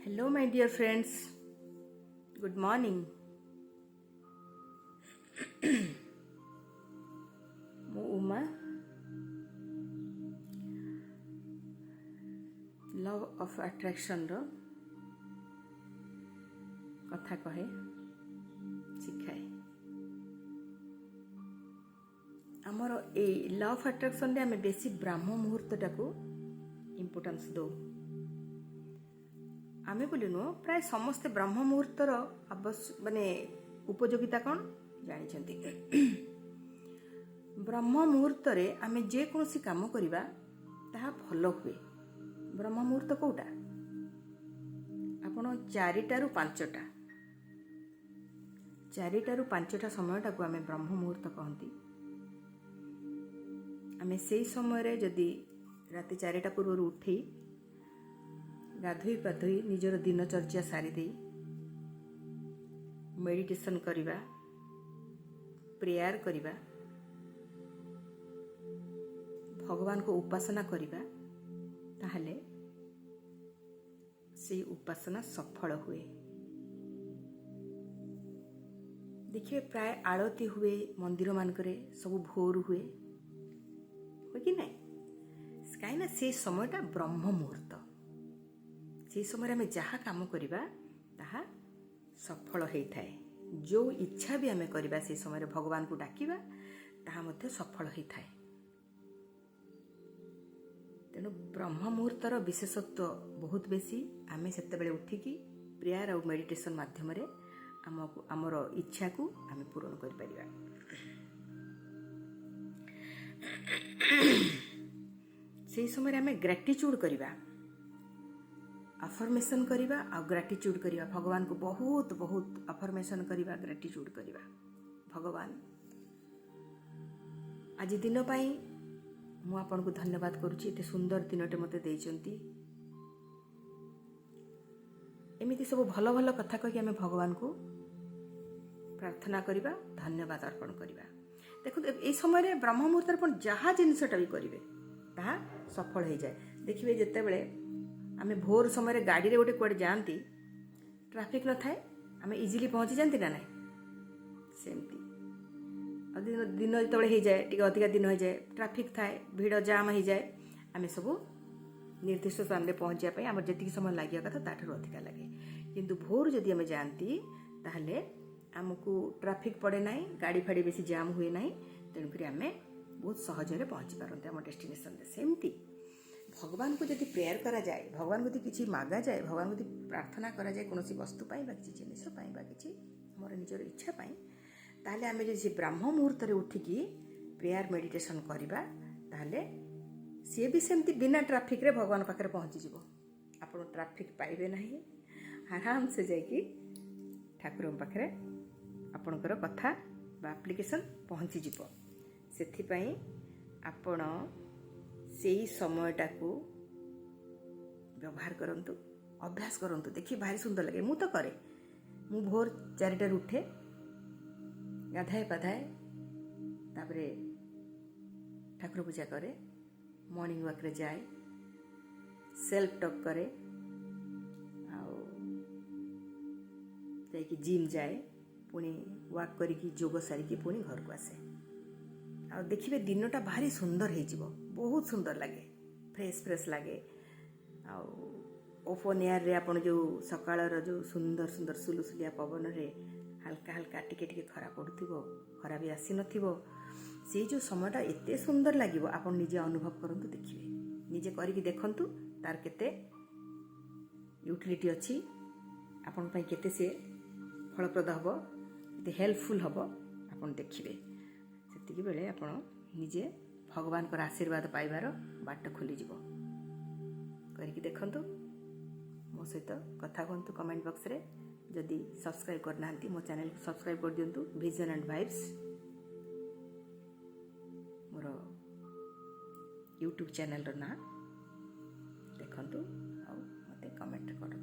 Hello, my dear friends. Good morning. ମୁଁ Uma love of ଆଟ୍ରାକ୍ସନ୍ର କଥା କହେ, ଶିଖାଏ। ଆମର ଏଇ ଲଭ୍ ଆଟ୍ରାକ୍ସନ୍ରେ ଆମେ ବେଶୀ ବ୍ରାହ୍ମ ମୁହୂର୍ତ୍ତଟାକୁ ଇମ୍ପୋର୍ଟାନ୍ସ ଦେଉ। ଆମେ ବୋଲି ନୁହଁ, ପ୍ରାୟ ସମସ୍ତେ ବ୍ରହ୍ମ ମୁହୂର୍ତ୍ତର ଉପଯୋଗିତା କ'ଣ ଜାଣିଛନ୍ତି। ବ୍ରହ୍ମ ମୁହୂର୍ତ୍ତରେ ଆମେ ଯେକୌଣସି କାମ କରିବା ତାହା ଭଲ ହୁଏ। ବ୍ରହ୍ମ ମୁହୂର୍ତ୍ତ କେଉଁଟା? ଆପଣ 4ଟାରୁ 5ଟା ସମୟଟାକୁ ଆମେ ବ୍ରହ୍ମ ମୁହୂର୍ତ୍ତ କହନ୍ତି। ଆମେ ସେଇ ସମୟରେ ଯଦି ରାତି 4ଟା ପୂର୍ବରୁ ଉଠି ଗାଧୋଇ ପାଧୋଇ ନିଜର ଦିନଚର୍ଯ୍ୟା ସାରିଦେଇ ମେଡ଼ିଟେସନ୍ କରିବା, ପ୍ରେୟାର କରିବା, ଭଗବାନଙ୍କୁ ଉପାସନା କରିବା, ତାହେଲେ ସେଇ ଉପାସନା ସଫଳ ହୁଏ। ଦେଖିବେ ପ୍ରାୟ ଆଳତି ହୁଏ ମନ୍ଦିରମାନଙ୍କରେ, ସବୁ ଭୋରୁ ହୁଏ କି ନାହିଁ? କାହିଁକିନା ସେଇ ସମୟଟା ବ୍ରହ୍ମ ମୁହୂର୍ତ୍ତ। ସେହି ସମୟରେ ଆମେ ଯାହା କାମ କରିବା ତାହା ସଫଳ ହୋଇଥାଏ। ଯେଉଁ ଇଚ୍ଛା ବି ଆମେ କରିବା ସେହି ସମୟରେ ଭଗବାନଙ୍କୁ ଡାକିବା, ତାହା ମଧ୍ୟ ସଫଳ ହୋଇଥାଏ। ତେଣୁ ବ୍ରହ୍ମ ମୁହୂର୍ତ୍ତର ବିଶେଷତ୍ୱ ବହୁତ ବେଶୀ। ଆମେ ସେତେବେଳେ ଉଠିକି ପ୍ରେୟାର ଆଉ ମେଡ଼ିଟେସନ୍ ମାଧ୍ୟମରେ ଆମର ଇଚ୍ଛାକୁ ଆମେ ପୂରଣ କରିପାରିବା। ସେହି ସମୟରେ ଆମେ ଗ୍ରାଟିଚ୍ୟୁଡ଼୍ କରିବା, ଆଫର୍ମେସନ୍ କରିବା ଆଉ ଗ୍ରାଟିଚ୍ୟୁଡ଼୍ କରିବା। ଭଗବାନଙ୍କୁ ବହୁତ ବହୁତ ଆଫର୍ମେସନ୍ କରିବା, ଗ୍ରାଟିଚ୍ୟୁଡ଼୍ କରିବା। ଭଗବାନ, ଆଜି ଦିନ ପାଇଁ ମୁଁ ଆପଣଙ୍କୁ ଧନ୍ୟବାଦ କରୁଛି। ଏତେ ସୁନ୍ଦର ଦିନଟେ ମୋତେ ଦେଇଛନ୍ତି। ଏମିତି ସବୁ ଭଲ ଭଲ କଥା କହିକି ଆମେ ଭଗବାନଙ୍କୁ ପ୍ରାର୍ଥନା କରିବା, ଧନ୍ୟବାଦ ଅର୍ପଣ କରିବା। ଦେଖନ୍ତୁ, ଏଇ ସମୟରେ ବ୍ରହ୍ମ ମୁହୂର୍ତ୍ତରେ ଆପଣ ଯାହା ଜିନିଷଟା ବି କରିବେ ତାହା ସଫଳ ହୋଇଯାଏ। ଦେଖିବେ ଯେତେବେଳେ ଆମେ ଭୋର ସମୟରେ ଗାଡ଼ିରେ ଗୋଟେ କୁଆଡ଼େ ଯାଆନ୍ତି, ଟ୍ରାଫିକ୍ ନଥାଏ, ଆମେ ଇଜିଲି ପହଞ୍ଚି ଯାଆନ୍ତି ନା ନାହିଁ? ସେମିତି ଆଉ ଦିନ ଯେତେବେଳେ ହେଇଯାଏ, ଟିକେ ଅଧିକା ଦିନ ହେଇଯାଏ, ଟ୍ରାଫିକ୍ ଥାଏ, ଭିଡ଼ ଜାମ୍ ହେଇଯାଏ, ଆମେ ସବୁ ନିର୍ଦ୍ଦିଷ୍ଟ ସ୍ଥାନରେ ପହଞ୍ଚିବା ପାଇଁ ଆମର ଯେତିକି ସମୟ ଲାଗିବା କଥା ତାଠାରୁ ଅଧିକା ଲାଗେ। କିନ୍ତୁ ଭୋର ଯଦି ଆମେ ଯାଆନ୍ତି ତାହେଲେ ଆମକୁ ଟ୍ରାଫିକ୍ ପଡ଼େ ନାହିଁ, ଗାଡ଼ି ଫାଡ଼ି ବେଶୀ ଜାମ୍ ହୁଏ ନାହିଁ। ତେଣୁକରି ଆମେ ବହୁତ ସହଜରେ ପହଞ୍ଚି ପାରନ୍ତି ଆମ ଡେଷ୍ଟିନେସନ୍ରେ। ସେମିତି ଭଗବାନଙ୍କୁ ଯଦି ପ୍ରେୟାର କରାଯାଏ, ଭଗବାନଙ୍କୁ ଯଦି କିଛି ମାଗାଯାଏ, ଭଗବାନଙ୍କୁ ଯଦି ପ୍ରାର୍ଥନା କରାଯାଏ କୌଣସି ବସ୍ତୁ ପାଇଁ ବା କିଛି ଜିନିଷ ପାଇଁ ବା କିଛି ଆମର ନିଜର ଇଚ୍ଛା ପାଇଁ, ତାହେଲେ ଆମେ ଯଦି ସେ ବ୍ରହ୍ମ ମୁହୂର୍ତ୍ତରେ ଉଠିକି ପ୍ରେୟାର ମେଡ଼ିଟେସନ୍ କରିବା, ତାହେଲେ ସିଏ ବି ସେମିତି ବିନା ଟ୍ରାଫିକ୍ରେ ଭଗବାନ ପାଖରେ ପହଞ୍ଚିଯିବ। ଆପଣ ଟ୍ରାଫିକ୍ ପାଇବେ ନାହିଁ, ଆରାମସେ ଯାଇକି ଠାକୁରଙ୍କ ପାଖରେ ଆପଣଙ୍କର କଥା ବା ଆପ୍ଲିକେସନ୍ ପହଞ୍ଚିଯିବ। ସେଥିପାଇଁ ଆପଣ ସେଇ ସମୟଟାକୁ ବ୍ୟବହାର କରନ୍ତୁ, ଅଭ୍ୟାସ କରନ୍ତୁ। ଦେଖି ଭାରି ସୁନ୍ଦର ଲାଗେ। ମୁଁ ତ କରେ। ମୁଁ ଭୋର 4ଟାରୁ ଉଠେ, ଗାଧାଏ ପାଧାଏ, ତାପରେ ଠାକୁର ପୂଜା କରେ, ମର୍ଣ୍ଣିଂ ୱାକ୍ରେ ଯାଏ, ସେଲ୍ଫ ଟକ୍ କରେ, ଆଉ ଯାଇକି ଜିମ୍ ଯାଏ, ପୁଣି ୱାକ୍ କରିକି ଯୋଗ ସାରିକି ପୁଣି ଘରକୁ ଆସେ। ଆଉ ଦେଖିବେ ଦିନଟା ଭାରି ସୁନ୍ଦର ହେଇଯିବ, ବହୁତ ସୁନ୍ଦର ଲାଗେ, ଫ୍ରେଶ୍ ଲାଗେ। ଆଉ ଓପନ୍ ଏୟାରରେ ଆପଣ ଯେଉଁ ସକାଳର ଯେଉଁ ସୁନ୍ଦର ସୁନ୍ଦର ସୁଲୁସୁଲିଆ ପବନରେ ହାଲକା ହାଲକା ଟିକେ ଟିକେ ଖରା ପଡ଼ୁଥିବ, ଖରା ବି ଆସିନଥିବ, ସେଇ ଯେଉଁ ସମୟଟା ଏତେ ସୁନ୍ଦର ଲାଗିବ, ଆପଣ ନିଜେ ଅନୁଭବ କରନ୍ତୁ, ଦେଖିବେ, ନିଜେ କରିକି ଦେଖନ୍ତୁ ତାର କେତେ ୟୁଟିଲିଟି ଅଛି, ଆପଣଙ୍କ ପାଇଁ କେତେ ସେ ଫଳପ୍ରଦ ହେବ, କେତେ ହେଲ୍ପଫୁଲ୍ ହେବ, ଆପଣ ଦେଖିବେ। ସେତିକି ବେଳେ ଆପଣ ନିଜେ ଭଗବାନଙ୍କର ଆଶୀର୍ବାଦ ପାଇବାର ବାଟ ଖୋଲିଯିବ। କରିକି ଦେଖନ୍ତୁ, ମୋ ସହିତ କଥା ହୁଅନ୍ତୁ କମେଣ୍ଟ ବକ୍ସରେ। ଯଦି ସବସ୍କ୍ରାଇବ୍ କରିନାହାନ୍ତି ମୋ ଚ୍ୟାନେଲକୁ ସବସ୍କ୍ରାଇବ୍ କରିଦିଅନ୍ତୁ। ଭିଜନ୍ ଆଣ୍ଡ ଭାଇବ୍ସ ମୋର ୟୁଟ୍ୟୁବ୍ ଚ୍ୟାନେଲର ନାଁ। ଦେଖନ୍ତୁ ଆଉ ମୋତେ କମେଣ୍ଟ କରନ୍ତୁ।